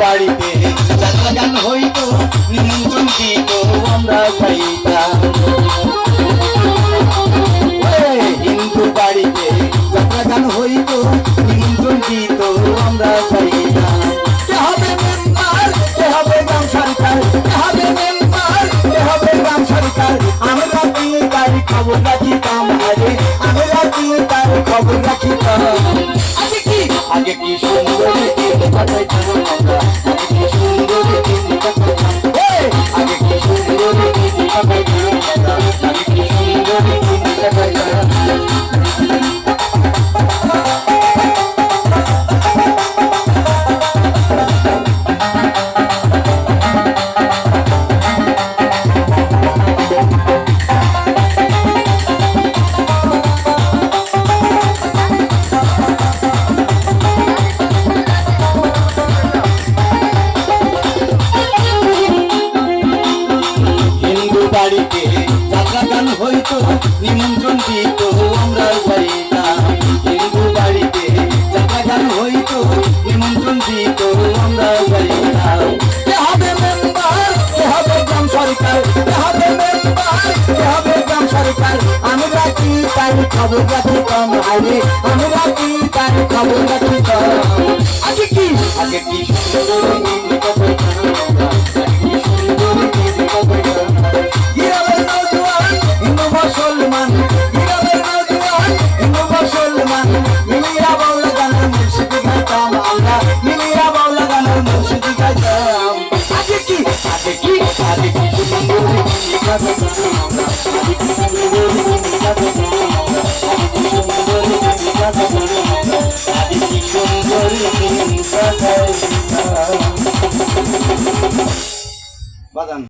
বাড়িতে যাত্রা গান হইতো নিমন্ত্রণ দিত আমরা যাইতাম। হিন্দু বাড়িতে যাত্রা গান হইতো নিমন্ত্রণ দিত আমরা যাইতাম। কে হবে মেম্বার, কে হবে গ্রাম সরকার, কে হবে মেম্বার, কে হবে গ্রাম সরকার, আমরা তিনি তার খবর রাখিতাম। আরে আমরা তিনি তার খবর রাখিতাম। আগে কি সুন্দর দিন কাটাইতাম আমরা, আগে কি সুন্দর দিন কাটাইতাম, আগে কি সুন্দর দিন কাটাইতাম আমরা, আগে কি সুন্দর দিন কাটাইতাম। বাড়িতে যাত্রা গান হইতো নিমন্ত্রণ দিত আমরা যাইতাম। হিন্দু বাড়িতে যাত্রা গান হইতো নিমন্ত্রণ দিত আমরা যাইতাম। কে হবে মেম্বার, কে হবে গ্রাম সরকার, কে হবে মেম্বার, কে হবে গ্রাম সরকার, আমরা কি তার খবর রাখিতাম। আরে আমরা কি তার খবর রাখিতাম। আগে কি সুন্দর দিন কাটাইতাম আমরা, আগে কি সুন্দর দিন কাটাইতাম। গ্রামের নওজোয়ান হিন্দু মুসলমান, গ্রামের নওজোয়ান হিন্দু মুসলমান, মিলিয়া বাউলা গানের মুর্শিদ গাইতাম আমরা, মিলিয়া বাউলা গানের মুর্শিদ গাইতাম। আগে কি সুন্দর দিন কাটাইতাম আমরা, আগে কি সুন্দর দিন কাটাইতাম আমরা, আগে কি সুন্দর দিন কাটাইতাম আমরা, আগে কি সুন্দর দিন কাটাইতাম। বাজান।